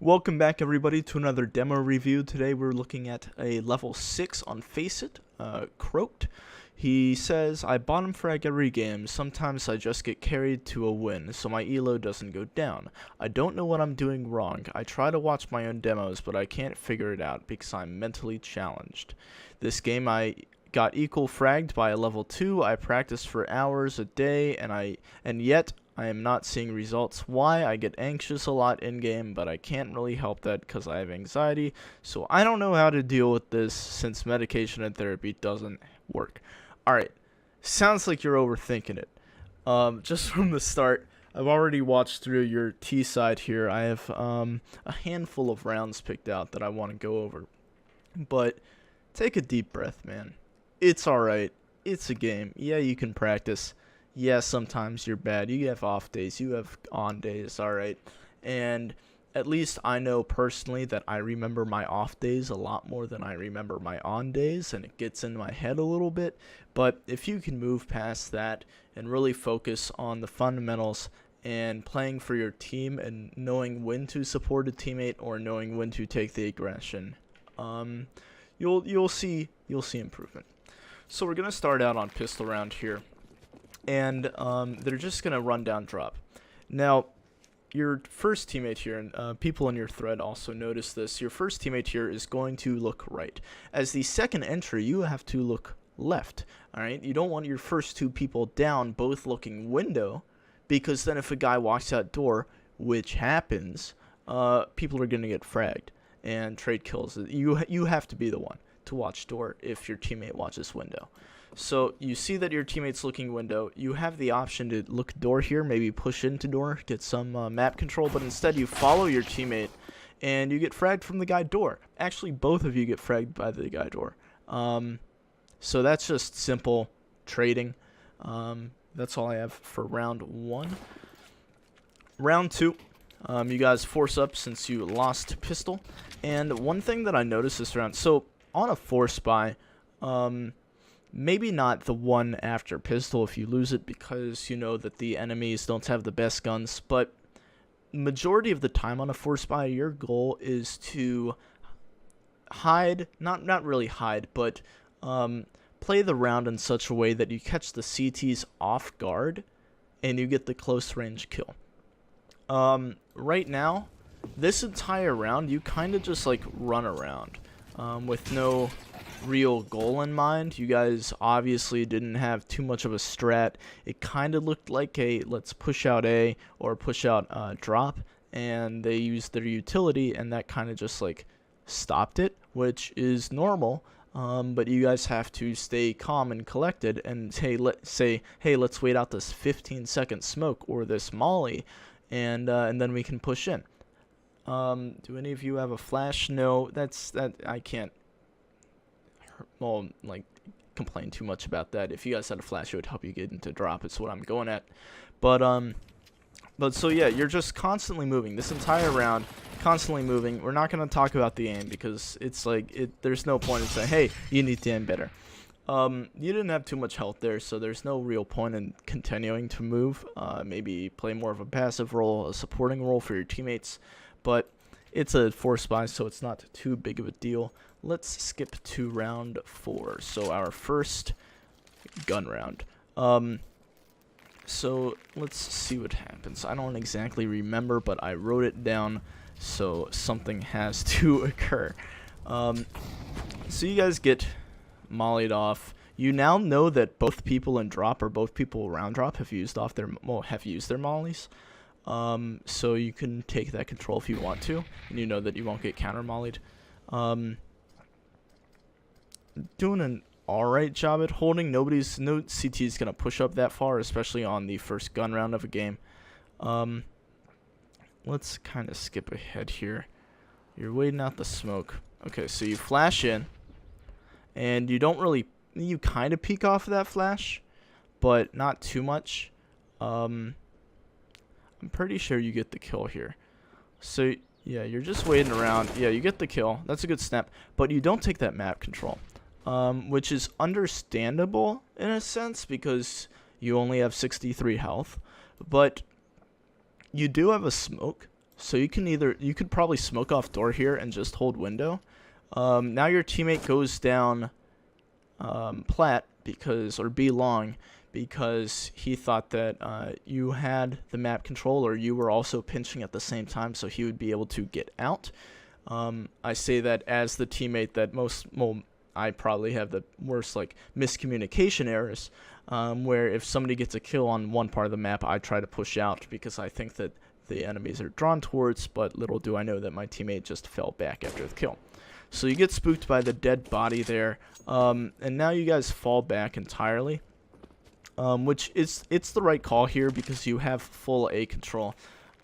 Welcome back everybody to another demo review. Today we're looking at a level 6 on Face It, Croaked. He says, I bottom frag every game, sometimes I just get carried to a win, so my elo doesn't go down. I don't know what I'm doing wrong. I try to watch my own demos, but I can't figure it out because I'm mentally challenged. This game I got equal fragged by a level 2, I practiced for hours a day, and yet I am not seeing results. Why? I get anxious a lot in-game, but I can't really help that because I have anxiety, so I don't know how to deal with this since medication and therapy doesn't work. Alright, sounds like you're overthinking it. Just from the start, I've already watched through your T side here. I have a handful of rounds picked out that I want to go over. But take a deep breath, man. It's alright. It's a game. Yeah, you can practice. Yeah, sometimes you're bad. You have off days. You have on days. Alright. And at least I know personally that I remember my off days a lot more than I remember my on days, and it gets in my head a little bit. But if you can move past that and really focus on the fundamentals and playing for your team and knowing when to support a teammate or knowing when to take the aggression, you'll see improvement. So we're gonna start out on pistol round here, and they're just gonna run down drop. Now, your first teammate here, and people in your thread also notice this, your first teammate here is going to look right. As the second entry, you have to look left. Alright, you don't want your first two people down both looking window, because then if a guy walks out door, which happens, people are going to get fragged and trade kills. You have to be the one to watch door if your teammate watches window. So you see that your teammate's looking window. You have the option to look door here, maybe push into door, get some map control, but instead you follow your teammate and you get fragged from the guy door. Actually, both of you get fragged by the guy door. So that's just simple trading. That's all I have for round 1. Round 2, you guys force up since you lost pistol. And one thing that I noticed this round, so on a force buy, maybe not the one after pistol if you lose it because you know that the enemies don't have the best guns, but majority of the time on a force buy, your goal is to hide, not really hide, but play the round in such a way that you catch the CTs off guard and you get the close range kill. Right now, this entire round, you kind of just like run around with no real goal in mind. You guys obviously didn't have too much of a strat. It kind of looked like a let's push out A or push out drop, and they used their utility, and that kind of just like stopped it, which is normal. But you guys have to stay calm and collected and say, hey, let's wait out this 15-second smoke or this molly, and then we can push in. Do any of you have a flash? No, that I can't. Well, like, complain too much about that. If you guys had a flash, it would help you get into drop. It's what I'm going at. But so yeah, you're just constantly moving this entire round, constantly moving. We're not gonna talk about the aim because it's like there's no point in saying, hey, you need to aim better. You didn't have too much health there, so there's no real point in continuing to move. Maybe play more of a passive role, a supporting role for your teammates. But it's a force buy, so it's not too big of a deal. Let's skip to round 4. So our first gun round. So let's see what happens. I don't exactly remember, but I wrote it down, so something has to occur. So you guys get mollied off. You now know that both people in drop or both people around drop have used their mollies. So you can take that control if you want to, and you know that you won't get counter mollied. Doing an alright job at holding. No CT is gonna push up that far, especially on the first gun round of a game. Let's kind of skip ahead here. You're waiting out the smoke. Okay, so you flash in, and you kind of peek off of that flash, but not too much. I'm pretty sure you get the kill here. So yeah, you're just waiting around. Yeah, you get the kill. That's a good snap, but you don't take that map control. Which is understandable in a sense because you only have 63 health, but you do have a smoke, So you could probably smoke off door here and just hold window. Now your teammate goes down plat or B long because he thought that you had the map control, or you were also pinching at the same time, so he would be able to get out. I say that as the teammate that I probably have the worst like miscommunication errors, where if somebody gets a kill on one part of the map, I try to push out because I think that the enemies are drawn towards, but little do I know that my teammate just fell back after the kill. So you get spooked by the dead body there, and now you guys fall back entirely, which it's the right call here because you have full A control.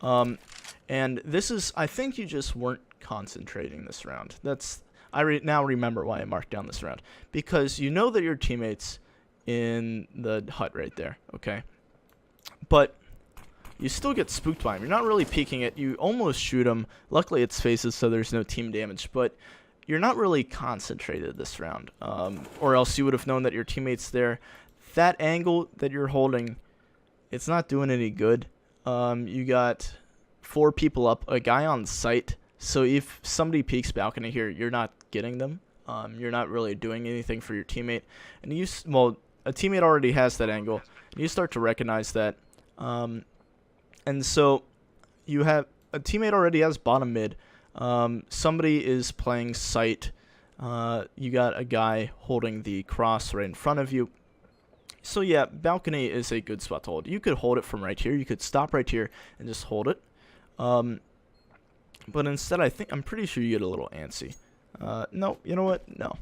And this is, I think you just weren't concentrating this round. Now remember why I marked down this round, because you know that your teammate's in the hut right there, okay? But you still get spooked by him. You're not really peeking it. You almost shoot him. Luckily, it's faces, so there's no team damage. But you're not really concentrated this round, or else you would have known that your teammate's there. That angle that you're holding, it's not doing any good. You got 4 people up, a guy on site. So if somebody peeks balcony here, you're not getting them. You're not really doing anything for your teammate. And a teammate already has that angle. And you start to recognize that. And so you have a teammate already has bottom mid. Somebody is playing site. You got a guy holding the cross right in front of you. So yeah, balcony is a good spot to hold. You could hold it from right here. You could stop right here and just hold it. But instead, I'm pretty sure you get a little antsy. No, you know what? No,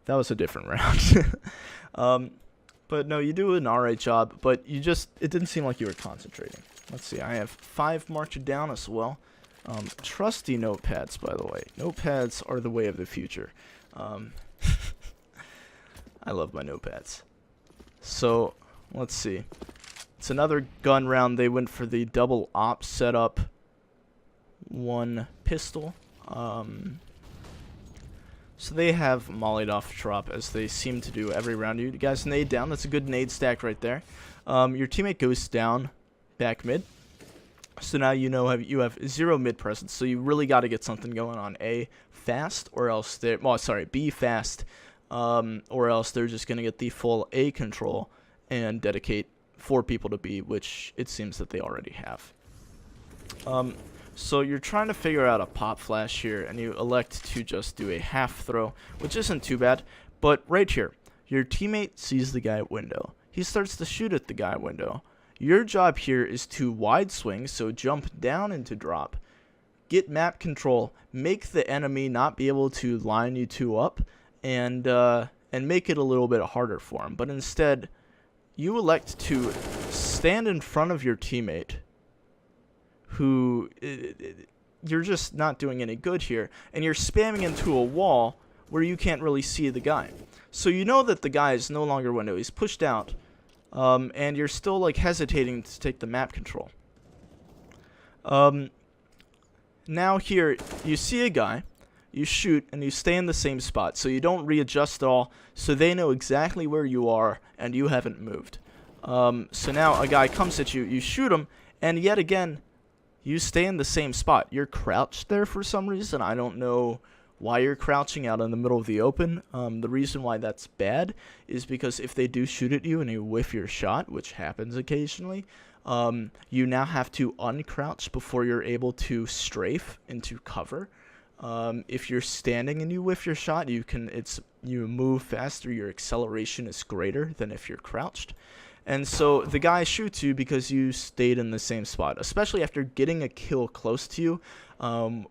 that was a different round. But no, you do an alright job, but it didn't seem like you were concentrating. Let's see, I have 5 marked down as well. Trusty notepads, by the way. Notepads are the way of the future. I love my notepads. So, let's see. It's another gun round. They went for the double op setup. 1 pistol. So they have mollied off drop, as they seem to do every round. You guys nade down. That's a good nade stack right there. Your teammate goes down back mid. So now you know you have 0 mid presence. So you really got to get something going on A fast, or else B fast, or else they're just going to get the full A control and dedicate 4 people to B, which it seems that they already have. So you're trying to figure out a pop flash here, and you elect to just do a half throw, which isn't too bad. But right here, your teammate sees the guy at window. He starts to shoot at the guy at window. Your job here is to wide swing, so jump down into drop, get map control, make the enemy not be able to line you 2 up, and make it a little bit harder for him. But instead, you elect to stand in front of your teammate, who you're just not doing any good here, and you're spamming into a wall where you can't really see the guy. So you know that the guy is no longer window, he's pushed out, and you're still like hesitating to take the map control. Now here, you see a guy, you shoot, and you stay in the same spot, so you don't readjust at all, so they know exactly where you are, and you haven't moved. So now a guy comes at you, you shoot him, and yet again, you stay in the same spot. You're crouched there for some reason. I don't know why you're crouching out in the middle of the open. The reason why that's bad is because if they do shoot at you and you whiff your shot, which happens occasionally, you now have to uncrouch before you're able to strafe into cover. If you're standing and you whiff your shot, you move faster. Your acceleration is greater than if you're crouched. And so the guy shoots you because you stayed in the same spot, especially after getting a kill close to you,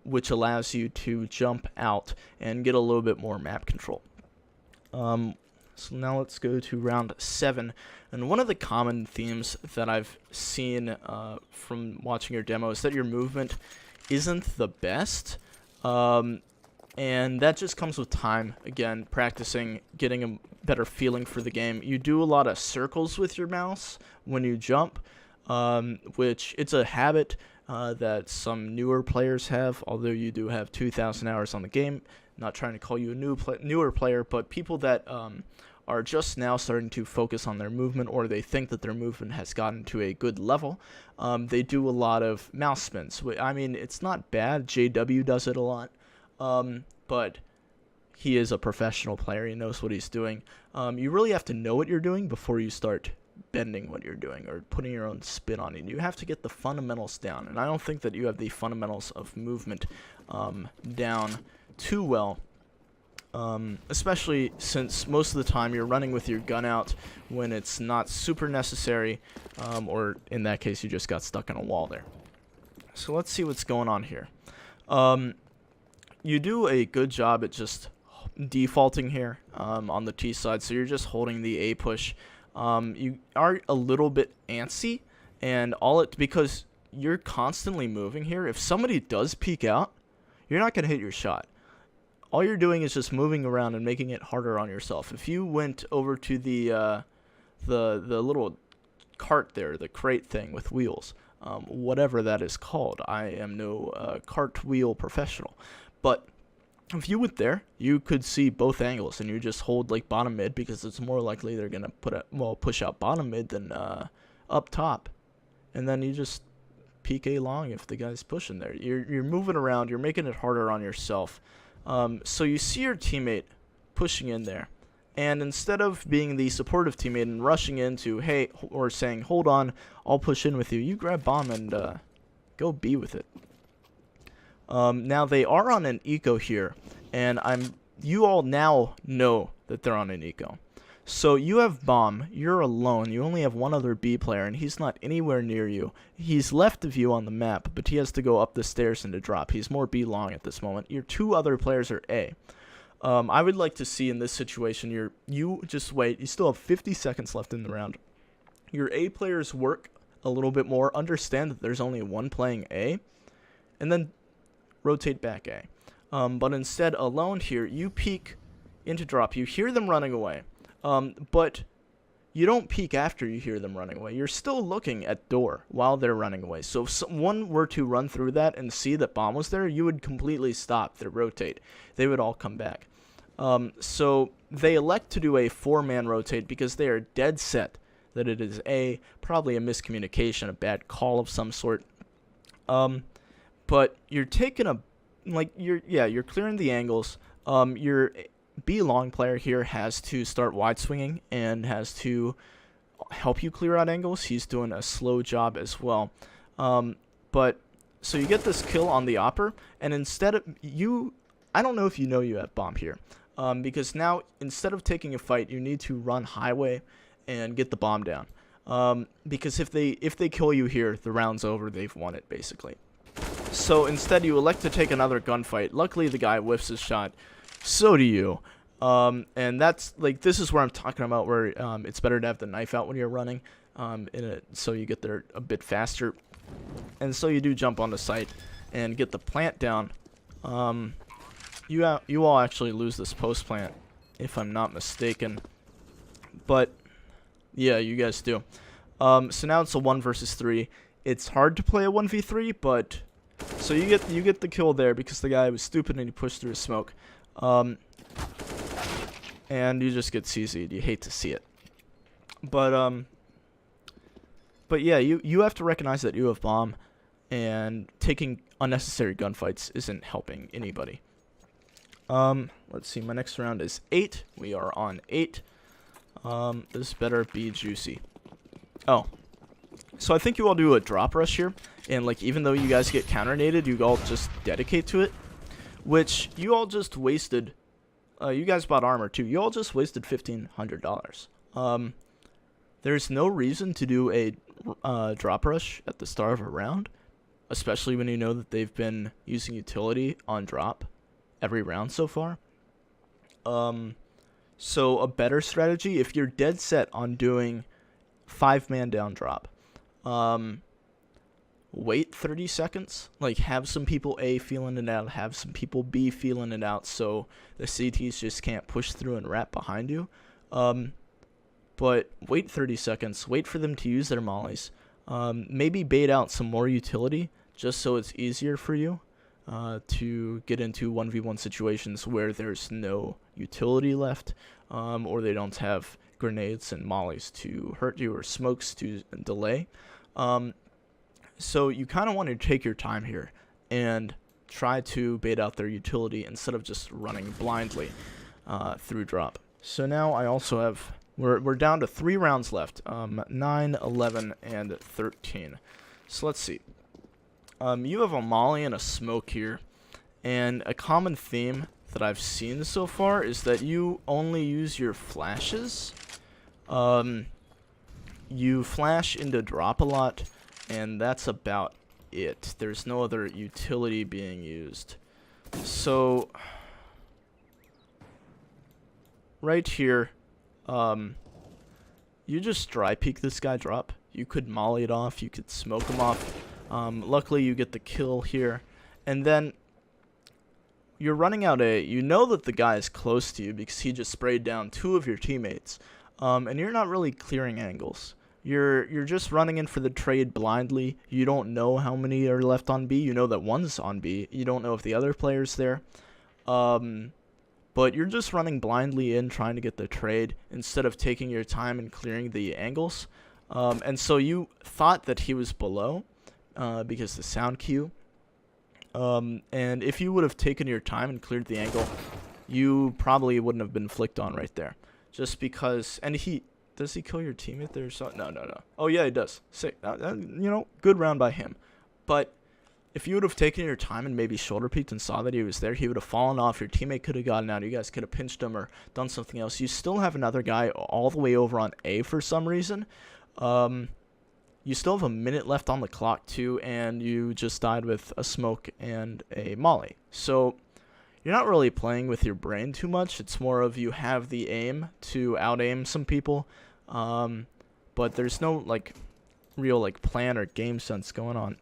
which allows you to jump out and get a little bit more map control. So now let's go to round 7. And one of the common themes that I've seen from watching your demo is that your movement isn't the best. And that just comes with time, again, practicing, getting a better feeling for the game. You do a lot of circles with your mouse when you jump, which it's a habit that some newer players have, although you do have 2,000 hours on the game. Not trying to call you a newer player, but people that are just now starting to focus on their movement, or they think that their movement has gotten to a good level, they do a lot of mouse spins. I mean, it's not bad. JW does it a lot, but he is a professional player. He knows what he's doing. You really have to know what you're doing before you start bending what you're doing or putting your own spin on it. You have to get the fundamentals down, and I don't think that you have the fundamentals of movement down too well, especially since most of the time you're running with your gun out when it's not super necessary, or in that case you just got stuck in a wall there. So let's see what's going on here. You do a good job at just defaulting here on the T side, so you're just holding the A push. You are a little bit antsy, and because you're constantly moving here. If somebody does peek out, you're not going to hit your shot. All you're doing is just moving around and making it harder on yourself. If you went over to the little cart there, the crate thing with wheels, whatever that is called, I am no cart wheel professional, but if you went there, you could see both angles, and you just hold like bottom mid, because it's more likely they're gonna push out bottom mid than up top, and then you just peek A long if the guy's pushing there. You're moving around, you're making it harder on yourself. So you see your teammate pushing in there, and instead of being the supportive teammate and rushing into hey or saying hold on, I'll push in with you, you grab bomb and go B with it. Now they are on an eco here, and you all now know that they're on an eco. So you have bomb, you're alone, you only have one other B player, and he's not anywhere near you. He's left of you on the map, but he has to go up the stairs and to drop. He's more B long at this moment. Your two other players are A. I would like to see in this situation, you just wait, you still have 50 seconds left in the round. Your A players work a little bit more, understand that there's only one playing A, and then rotate back A. But instead, alone here, you peek into drop. You hear them running away, but you don't peek after you hear them running away. You're still looking at door while they're running away. So if someone were to run through that and see that bomb was there, you would completely stop their rotate. They would all come back. So they elect to do a 4-man rotate because they are dead set that it is probably a miscommunication, a bad call of some sort. But you're taking you're clearing the angles. Your B long player here has to start wide swinging and has to help you clear out angles. He's doing a slow job as well. But so you get this kill on the opper, and instead of I don't know if you have bomb here, because now instead of taking a fight, you need to run highway and get the bomb down. Because if they kill you here, the round's over. They've won it basically. So instead, you elect to take another gunfight. Luckily, the guy whiffs his shot. So do you. And that's this is where I'm talking about where it's better to have the knife out when you're running, so you get there a bit faster. And so you do jump on the site and get the plant down. You all actually lose this post plant, if I'm not mistaken. But yeah, you guys do. So now it's a 1 versus 3. It's hard to play a 1v3, but so you get the kill there because the guy was stupid and he pushed through his smoke. And you just get CZ'd. You hate to see it. But yeah, you have to recognize that you have bomb, and taking unnecessary gunfights isn't helping anybody. Let's see, my next round is 8. We are on 8. This better be juicy. Oh. So I think you all do a drop rush here, and even though you guys get counter-naded, you all just dedicate to it, which you all just wasted. You guys bought armor too. You all just wasted $1,500. There's no reason to do a drop rush at the start of a round, especially when you know that they've been using utility on drop every round so far. So a better strategy, if you're dead set on doing 5-man down drop, wait 30 seconds, have some people A feeling it out, have some people B feeling it out, so the CTs just can't push through and wrap behind you. But wait 30 seconds, wait for them to use their mollies, maybe bait out some more utility just so it's easier for you. to get into 1v1 situations where there's no utility left, or they don't have grenades and mollies to hurt you or smokes to delay. So you kind of want to take your time here and try to bait out their utility instead of just running blindly through drop. So now I also have, we're down to 3 rounds left, 9, 11, and 13. So let's see. You have a molly and a smoke here, and a common theme that I've seen so far is that you only use your flashes. You flash into drop a lot, and that's about it. There's no other utility being used. So right here, you just dry peek this guy drop. You could molly it off, you could smoke him off. Luckily you get the kill here, and then you're running out A. You know that the guy is close to you because he just sprayed down 2 of your teammates, and you're not really clearing angles. You're just running in for the trade blindly. You don't know how many are left on B. You know that one's on B. You don't know if the other player's there. But you're just running blindly in, trying to get the trade instead of taking your time and clearing the angles. And so you thought that he was below because the sound cue. And if you would have taken your time and cleared the angle, you probably wouldn't have been flicked on right there. Just because, and does he kill your teammate there? No. Oh yeah, he does. Sick. You know, good round by him. But if you would have taken your time and maybe shoulder peeked and saw that he was there, he would have fallen off. Your teammate could have gotten out. You guys could have pinched him or done something else. You still have another guy all the way over on A for some reason. You still have a minute left on the clock too, and you just died with a smoke and a molly. So you're not really playing with your brain too much. It's more of you have the aim to out-aim some people, but there's no like real like plan or game sense going on.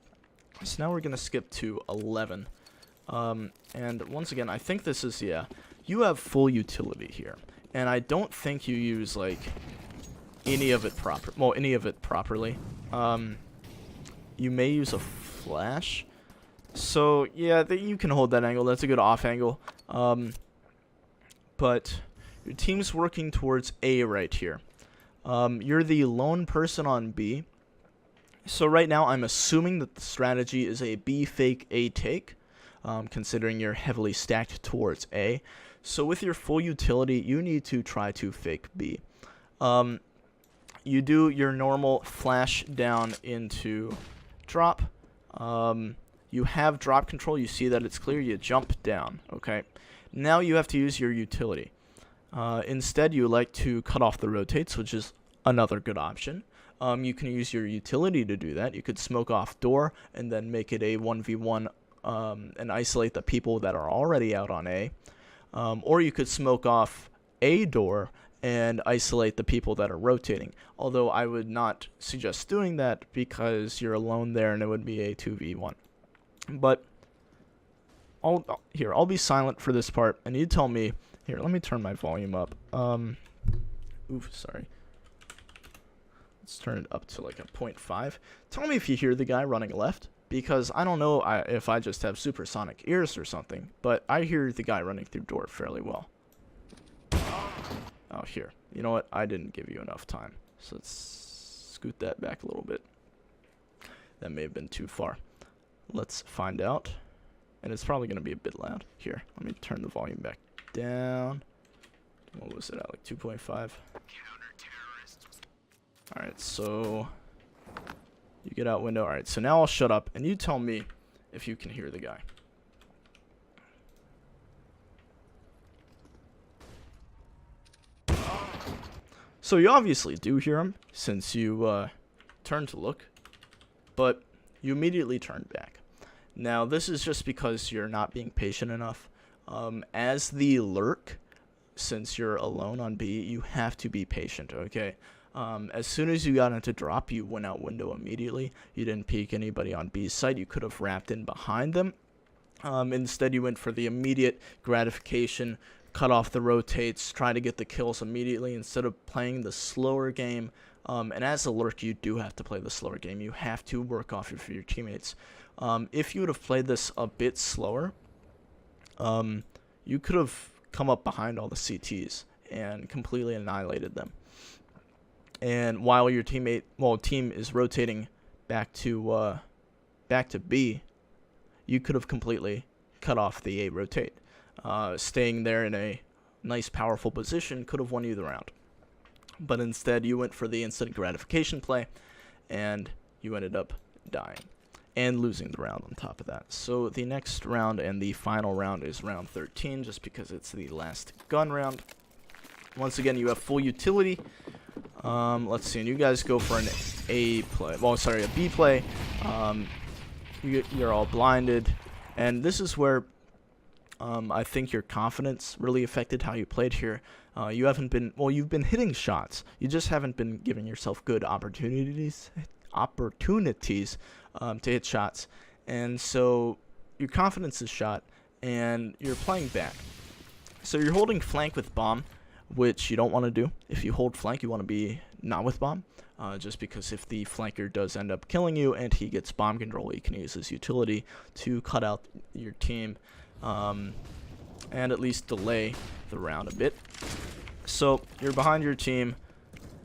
So now we're gonna skip to 11, and once again, I think this is, yeah, you have full utility here, and I don't think you use like any of it properly. You may use a flash. So yeah, you can hold that angle. That's a good off angle. But your team's working towards A right here. You're the lone person on B. So right now I'm assuming that the strategy is a B fake A take, considering you're heavily stacked towards A. So with your full utility, you need to try to fake B. You do your normal flash down into drop. You have drop control. You see that it's clear. You jump down. Okay. Now you have to use your utility. Instead, you like to cut off the rotates, which is another good option. You can use your utility to do that. You could smoke off door and then make it a 1v1 and isolate the people that are already out on A. Or you could smoke off A door and isolate the people that are rotating. Although I would not suggest doing that because you're alone there and it would be a 2v1. But I'll be silent for this part, and you tell me. Here, let me turn my volume up. Sorry. Let's turn it up to like a 0.5. Tell me if you hear the guy running left, because I don't know if I just have supersonic ears or something, but I hear the guy running through door fairly well. Oh, here. You know what? I didn't give you enough time, so let's scoot that back a little bit. That may have been too far. Let's find out. And it's probably going to be a bit loud. Here, let me turn the volume back down. What was it at, like 2.5? Alright, so you get out window. Alright, so now I'll shut up, and you tell me if you can hear the guy. So you obviously do hear him, since you turn to look, but you immediately turn back. Now, this is just because you're not being patient enough. As the lurk, since you're alone on B, you have to be patient, okay? As soon as you got into drop, you went out window immediately. You didn't peek anybody on B's side. You could have wrapped in behind them. Instead, you went for the immediate gratification, cut off the rotates, try to get the kills immediately instead of playing the slower game. And as a lurk, you do have to play the slower game. You have to work off your teammates. If you would have played this a bit slower, you could have come up behind all the CTs and completely annihilated them. And while your team is rotating back to B, you could have completely cut off the A rotate. Staying there in a nice, powerful position could have won you the round. But instead, you went for the instant gratification play, and you ended up dying and losing the round on top of that. So the next round and the final round is round 13, just because it's the last gun round. Once again, you have full utility. Let's see, and you guys go for an A play. Well, sorry, a B play. You're all blinded, and this is where I think your confidence really affected how you played here. You've been hitting shots. You just haven't been giving yourself good opportunities to hit shots. And so your confidence is shot, and you're playing back. So you're holding flank with bomb, which you don't want to do. If you hold flank, you want to be not with bomb. Just because if the flanker does end up killing you and he gets bomb control, he can use his utility to cut out your team. And at least delay the round a bit. So you're behind your team.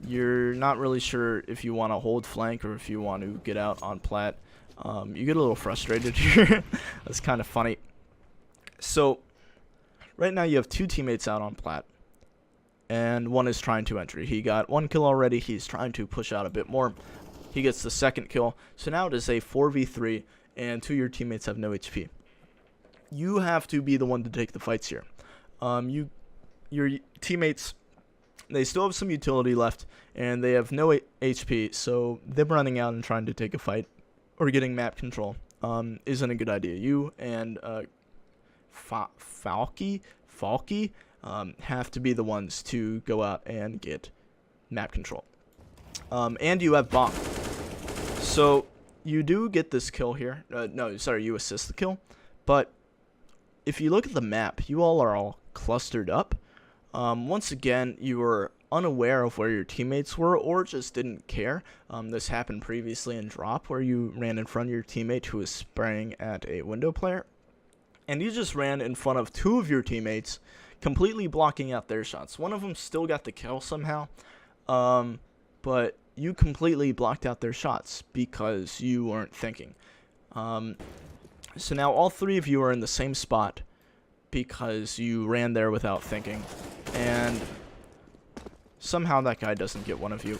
You're not really sure if you want to hold flank or if you want to get out on plat. You get a little frustrated here. That's kind of funny. So right now you have two teammates out on plat, and one is trying to enter. He got 1 kill already. He's trying to push out a bit more. He gets the second kill. So now it is a 4v3, and two of your teammates have no HP. You have to be the one to take the fights here. Your teammates, they still have some utility left, and they have no HP, so them running out and trying to take a fight or getting map control isn't a good idea. You and Falky have to be the ones to go out and get map control. And you have bomb. So you do get this kill here. You assist the kill, but if you look at the map, you all are all clustered up. Once again, you were unaware of where your teammates were or just didn't care. This happened previously in Drop, where you ran in front of your teammate who was spraying at a window player, and you just ran in front of two of your teammates, completely blocking out their shots. One of them still got the kill somehow, but you completely blocked out their shots because you weren't thinking. So now all three of you are in the same spot because you ran there without thinking, and somehow that guy doesn't get one of you.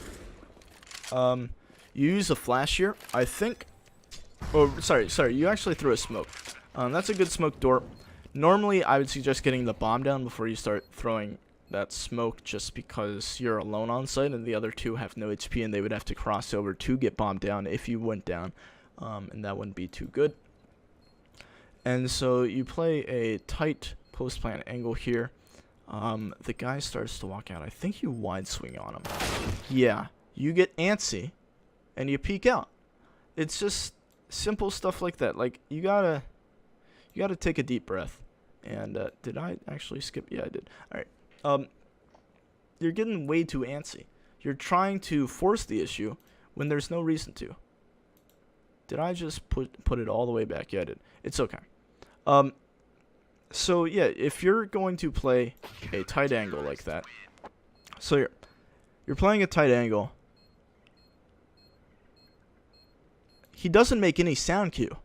You use a flash here, I think. Oh, sorry, you actually threw a smoke. That's a good smoke door. Normally, I would suggest getting the bomb down before you start throwing that smoke, just because you're alone on site and the other two have no HP and they would have to cross over to get bomb down if you went down, and that wouldn't be too good. And so you play a tight post plant angle here. The guy starts to walk out. I think you wide swing on him. Yeah, you get antsy and you peek out. It's just simple stuff like that. Like, you gotta take a deep breath. And did I actually skip? Yeah, I did. All right. You're getting way too antsy. You're trying to force the issue when there's no reason to. Did I just put it all the way back? Yeah, I did. It's okay. So yeah, if you're going to play a tight angle like that, so you're playing a tight angle. He doesn't make any sound cue.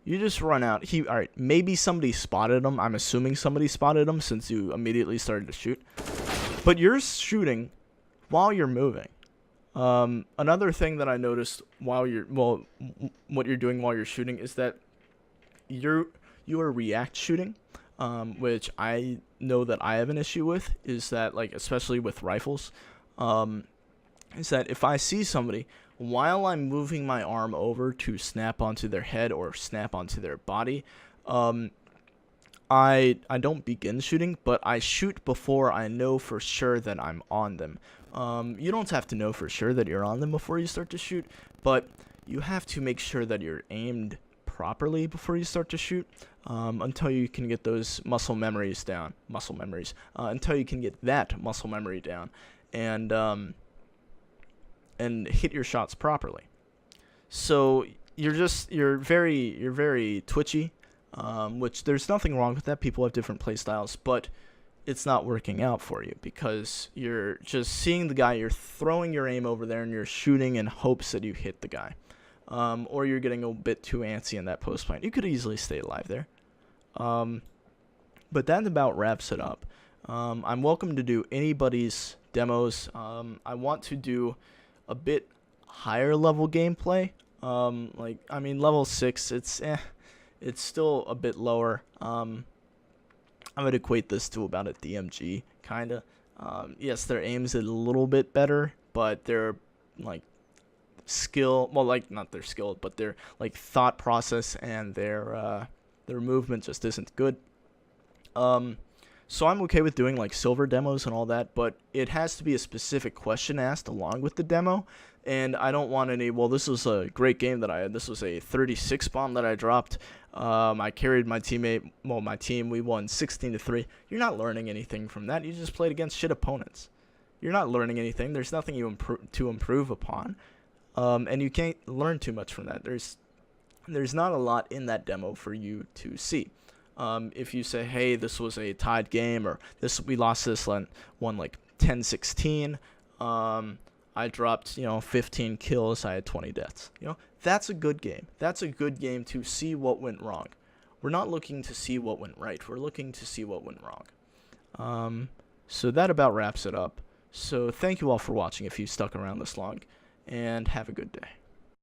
You just run out. Alright, maybe somebody spotted him. I'm assuming somebody spotted him since you immediately started to shoot. But you're shooting while you're moving. Another thing that I noticed while what you're doing while you're shooting is that you are react shooting, which I know that I have an issue with, is that, like, especially with rifles, is that if I see somebody, while I'm moving my arm over to snap onto their head or snap onto their body, I don't begin shooting, but I shoot before I know for sure that I'm on them. You don't have to know for sure that you're on them before you start to shoot, but you have to make sure that you're aimed properly before you start to shoot, until you can get those muscle memories down. Until you can get that muscle memory down, and hit your shots properly. So you're very twitchy, which there's nothing wrong with that. People have different play styles, but it's not working out for you because you're just seeing the guy, you're throwing your aim over there, and you're shooting in hopes that you hit the guy. Or you're getting a bit too antsy in that post plant. You could easily stay alive there. But that about wraps it up. I'm welcome to do anybody's demos. I want to do a bit higher level gameplay. Level 6, it's still a bit lower. I would equate this to about a DMG, kind of. Yes, their aim's a little bit better, but their, skill, not their skill, but their, thought process and their movement just isn't good. So I'm okay with doing, silver demos and all that, but it has to be a specific question asked along with the demo, and I don't want any, this was a great game that I had. This was a 36 bomb that I dropped. I carried my teammate, my team, we won 16-3. You're not learning anything from that. You just played against shit opponents. You're not learning anything. There's nothing to improve upon, and you can't learn too much from that. There's not a lot in that demo for you to see. If you say, hey, this was a tied game, or we lost this one 10-16, I dropped 15 kills, I had 20 deaths. That's a good game. That's a good game to see what went wrong. We're not looking to see what went right. We're looking to see what went wrong. So that about wraps it up. So thank you all for watching if you stuck around this long, and have a good day.